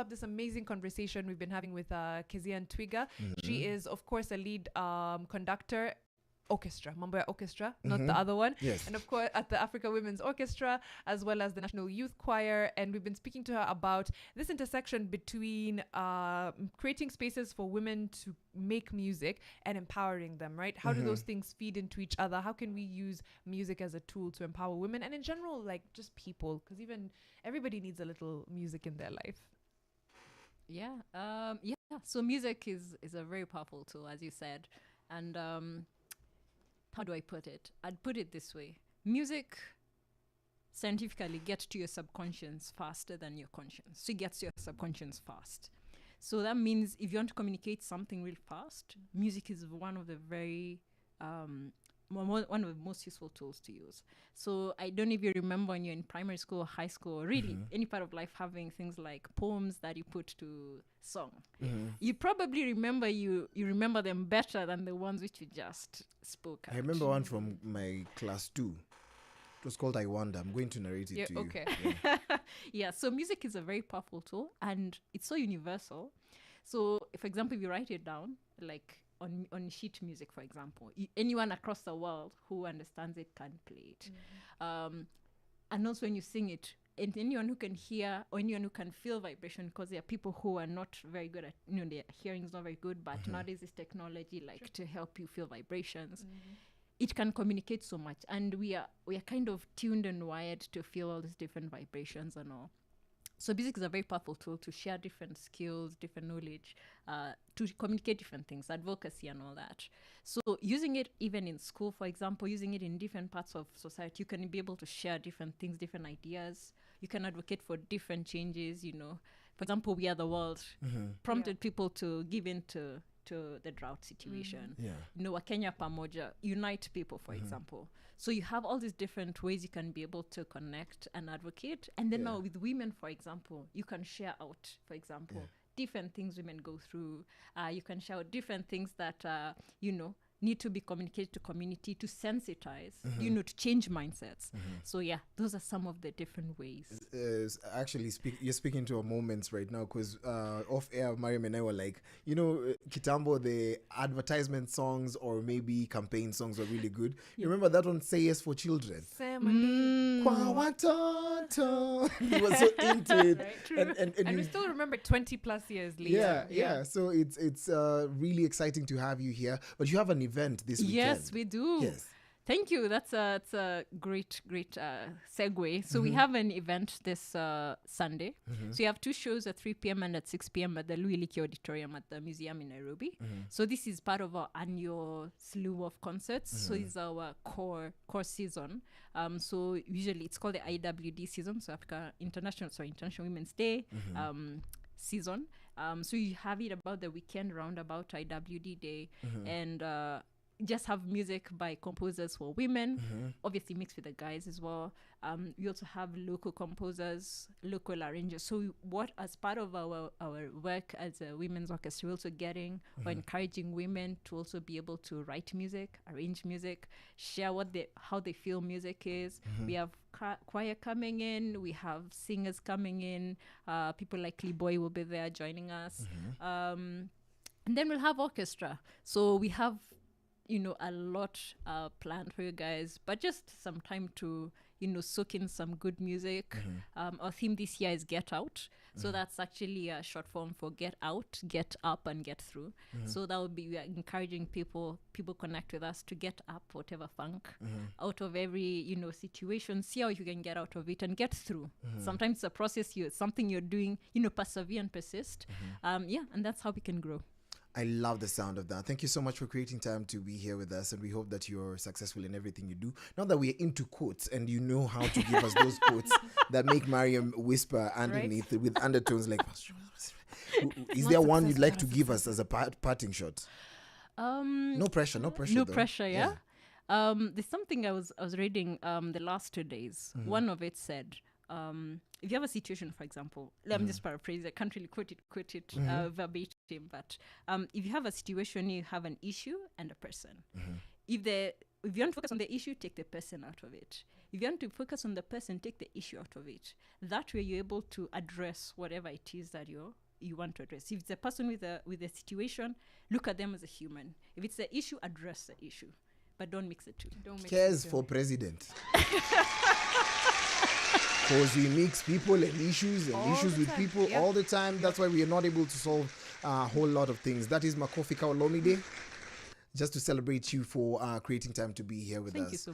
about this amazing conversation we've been having with Kezia and Twiga. She is, of course, a lead conductor. Orchestra, Mambo Orchestra, not the other one. Yes. And of course at the Africa Women's Orchestra, as well as the National Youth Choir. And we've been speaking to her about this intersection between creating spaces for women to make music and empowering them, right? How do those things feed into each other? How can we use music as a tool to empower women? And in general, like just people, because even everybody needs a little music in their life. Yeah. So music is a very powerful tool, as you said. And how do I put it? I'd put it this way. Music scientifically gets to your subconscious faster than your conscience. So it gets to your subconscious fast. So that means if you want to communicate something real fast, music is one of the very one of the most useful tools to use. So I don't know if you remember when you're in primary school or high school or really any part of life having things like poems that you put to song. You probably remember you remember them better than the ones which you just spoke out. I remember one from my class 2. It was called I Wonder. I'm going to narrate it to you. Okay. Yeah, so music is a very powerful tool and it's so universal. So, for example, if you write it down, like on sheet music, for example, anyone across the world who understands it can play it. And also when you sing it, and anyone who can hear or anyone who can feel vibration, because there are people who are not very good at, their hearing is not very good, but nowadays is technology like to help you feel vibrations. It can communicate so much, and we are kind of tuned and wired to feel all these different vibrations and all. So music is a very powerful tool to share different skills, different knowledge, to communicate different things, advocacy and all that. So using it even in school, for example, using it in different parts of society, you can be able to share different things, different ideas. You can advocate for different changes, For example, We Are the World prompted people to give in to the drought situation. Wakenya Pamoja, unite people, for example. So you have all these different ways you can be able to connect and advocate. And then now with women, for example, you can share out, for example, different things women go through. You can share out different things that, need to be communicated to community, to sensitize, to change mindsets. So yeah, those are some of the different ways. Actually, you're speaking to our moments right now, because off air, Mariam and I were like, Kitambo, the advertisement songs or maybe campaign songs are really good. You remember that one, Say Yes for Children? Kwa watoto. He was so into it. Right, true. And we still remember 20 plus years later. Yeah. So it's really exciting to have you here. But you have an event this weekend. Yes, we do. Yes. Thank you. That's a great segue. So we have an event this Sunday. So you have 2 shows at 3 p.m. and at 6 p.m. at the Louis Leakey Auditorium at the museum in Nairobi. So this is part of our annual slew of concerts. So it's our core season. So usually it's called the IWD season, so International Women's Day season. So you have it about the weekend round about IWD Day, and just have music by composers for women, obviously mixed with the guys as well. We also have local composers, local arrangers. So what, as part of our work as a women's orchestra, we're also getting or encouraging women to also be able to write music, arrange music, share how they feel music is. We have choir coming in, we have singers coming in, people like Lee Boy will be there joining us. And then we'll have orchestra. So we have a lot planned for you guys, but just some time to, soak in some good music. Our theme this year is Get Out. So that's actually a short form for Get Out, Get Up, and Get Through. So that would be, we are encouraging people connect with us to get up, whatever funk, out of every, situation, see how you can get out of it and get through. Sometimes it's a process, something you're doing, persevere and persist. And that's how we can grow. I love the sound of that. Thank you so much for creating time to be here with us, and we hope that you're successful in everything you do. Now that we're into quotes and you know how to give us those quotes that make Mariam whisper underneath with undertones like, is there one you'd like to give us as a parting shot? No pressure. No pressure, yeah. There's something I was reading the last 2 days. One of it said, if you have a situation, for example, let me just paraphrase, I can't really quote it verbatim, but if you have a situation, you have an issue and a person. If if you want to focus on the issue, take the person out of it. If you want to focus on the person, take the issue out of it. That way you're able to address whatever it is that you want to address. If it's a person with a situation, look at them as a human. If it's the issue, address the issue. But don't mix the two. Don't make Cares it for president. Because we mix people and issues with people all the time. That's why we are not able to solve a whole lot of things. That is Makofi Kaolomide. Just to celebrate you for creating time to be here with us. Thank you so